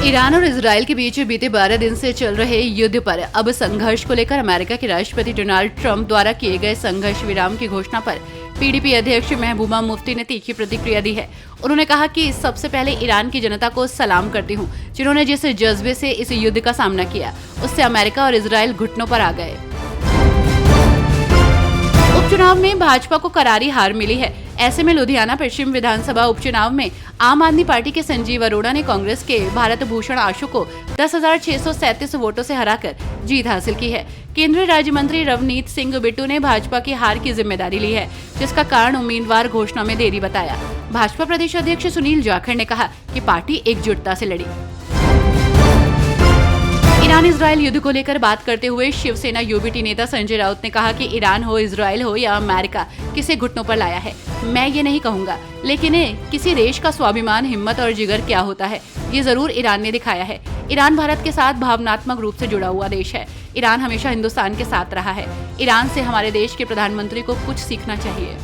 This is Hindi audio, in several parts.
ईरान और इजरायल के बीच बीते 12 दिन से चल रहे युद्ध पर अब संघर्ष को लेकर अमेरिका के राष्ट्रपति डोनाल्ड ट्रंप द्वारा किए गए संघर्ष विराम की घोषणा पर पीडीपी अध्यक्ष महबूबा मुफ्ती ने तीखी प्रतिक्रिया दी है। उन्होंने कहा कि सबसे पहले ईरान की जनता को सलाम करती हूं, जिन्होंने जिस जज्बे से इस युद्ध का सामना किया, उससे अमेरिका और इजरायल घुटनों पर आ गए। उपचुनाव में भाजपा को करारी हार मिली है। ऐसे में लुधियाना पश्चिम विधानसभा उपचुनाव में आम आदमी पार्टी के संजीव अरोड़ा ने कांग्रेस के भारत भूषण आशु को 10,637 वोटों से हराकर जीत हासिल की है। केंद्रीय राज्य मंत्री रवनीत सिंह बिट्टू ने भाजपा की हार की जिम्मेदारी ली है, जिसका कारण उम्मीदवार घोषणा में देरी बताया। भाजपा प्रदेश अध्यक्ष सुनील जाखड़ ने कहा कि पार्टी एकजुटता से लड़ी। ईरान इजरायल युद्ध को लेकर बात करते हुए शिवसेना यूबीटी नेता संजय राउत ने कहा कि ईरान हो, इजरायल हो या अमेरिका, किसे घुटनों पर लाया है मैं ये नहीं कहूंगा, लेकिन किसी देश का स्वाभिमान, हिम्मत और जिगर क्या होता है, ये जरूर ईरान ने दिखाया है। ईरान भारत के साथ भावनात्मक रूप से जुड़ा हुआ देश है। ईरान हमेशा हिंदुस्तान के साथ रहा है। ईरान से हमारे देश के प्रधानमंत्री को कुछ सीखना चाहिए।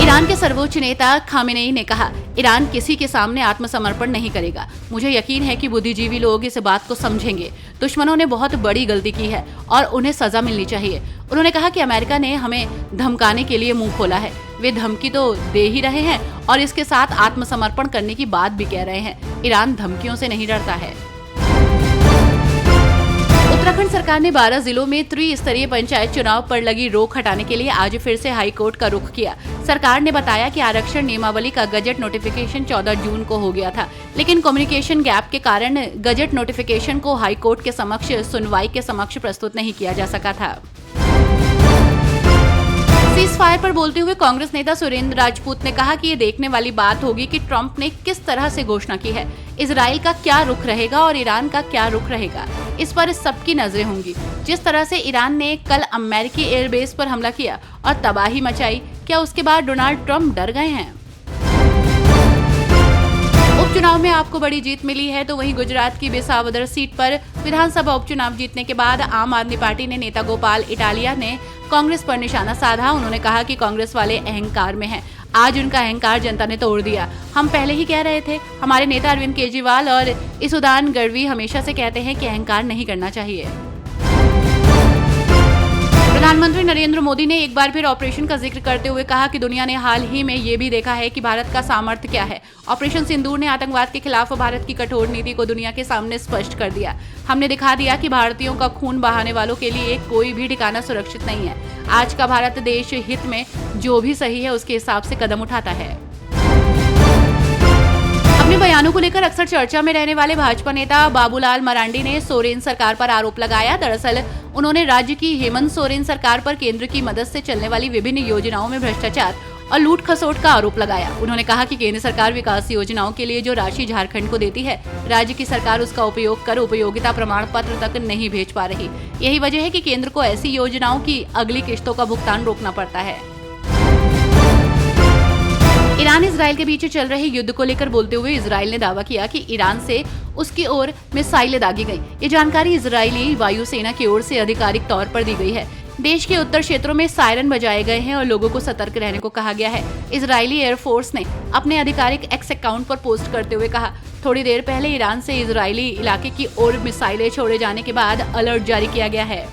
ईरान के सर्वोच्च नेता खामेनेई ने कहा, ईरान किसी के सामने आत्मसमर्पण नहीं करेगा। मुझे यकीन है कि बुद्धिजीवी लोग इस बात को समझेंगे। दुश्मनों ने बहुत बड़ी गलती की है और उन्हें सजा मिलनी चाहिए। उन्होंने कहा कि अमेरिका ने हमें धमकाने के लिए मुंह खोला है। वे धमकी तो दे ही रहे हैं और इसके साथ आत्मसमर्पण करने की बात भी कह रहे हैं। ईरान धमकियों से नहीं डरता है। उत्तराखंड सरकार ने 12 जिलों में त्रिस्तरीय पंचायत चुनाव पर लगी रोक हटाने के लिए आज फिर से हाई कोर्ट का रुख किया। सरकार ने बताया कि आरक्षण नियमावली का गजट नोटिफिकेशन 14 जून को हो गया था, लेकिन कम्युनिकेशन गैप के कारण गजट नोटिफिकेशन को हाई कोर्ट के समक्ष सुनवाई के समक्ष प्रस्तुत नहीं किया जा सका था। सीज फायर पर बोलते हुए कांग्रेस नेता सुरेंद्र राजपूत ने कहा कि ये देखने वाली बात होगी कि ट्रंप ने किस तरह से घोषणा की है। इजराइल का क्या रुख रहेगा और ईरान का क्या रुख रहेगा, इस पर सबकी नजरें होंगी। जिस तरह से ईरान ने कल अमेरिकी एयरबेस पर हमला किया और तबाही मचाई, क्या उसके बाद डोनाल्ड ट्रंप डर गए हैं? उपचुनाव में आपको बड़ी जीत मिली है, तो वहीं गुजरात की बिसावदर सीट पर विधानसभा उपचुनाव जीतने के बाद आम आदमी पार्टी ने नेता गोपाल इटालिया ने कांग्रेस पर निशाना साधा। उन्होंने कहा कि कांग्रेस वाले अहंकार में हैं। आज उनका अहंकार जनता ने तोड़ दिया। हम पहले ही कह रहे थे। हमारे नेता अरविंद केजरीवाल और इसुदान गढ़वी हमेशा से कहते हैं कि अहंकार नहीं करना चाहिए। प्रधानमंत्री नरेंद्र मोदी ने एक बार फिर ऑपरेशन का जिक्र करते हुए कहा कि दुनिया ने हाल ही में ये भी देखा है कि भारत का सामर्थ्य क्या है। ऑपरेशन सिंदूर ने आतंकवाद के खिलाफ भारत की कठोर नीति को दुनिया के सामने स्पष्ट कर दिया। हमने दिखा दिया कि भारतीयों का खून बहाने वालों के लिए कोई भी ठिकाना सुरक्षित नहीं है। आज का भारत देश हित में जो भी सही है उसके हिसाब से कदम उठाता है। अपने बयानों को लेकर अक्सर चर्चा में रहने वाले भाजपा नेता बाबूलाल मरांडी ने सोरेन सरकार पर आरोप लगाया। दरअसल उन्होंने राज्य की हेमंत सोरेन सरकार पर केंद्र की मदद से चलने वाली विभिन्न योजनाओं में भ्रष्टाचार और लूट खसोट का आरोप लगाया। उन्होंने कहा कि केंद्र सरकार विकास योजनाओं के लिए जो राशि झारखंड को देती है, राज्य की सरकार उसका उपयोग कर उपयोगिता प्रमाण पत्र तक नहीं भेज पा रही। यही वजह है कि केंद्र को ऐसी योजनाओं की अगली किश्तों का भुगतान रोकना पड़ता है। ईरान इजरायल के बीच चल रहे युद्ध को लेकर बोलते हुए इजरायल ने दावा किया कि ईरान से उसकी ओर मिसाइलें दागी गई। ये जानकारी इजरायली वायुसेना की ओर से आधिकारिक तौर पर दी गई है। देश के उत्तर क्षेत्रों में सायरन बजाए गए हैं और लोगों को सतर्क रहने को कहा गया है। इजरायली एयरफोर्स ने अपने आधिकारिक एक्स अकाउंट पर पोस्ट करते हुए कहा, थोड़ी देर पहले ईरान से इजरायली इलाके की ओर मिसाइलें छोड़े जाने के बाद अलर्ट जारी किया गया है।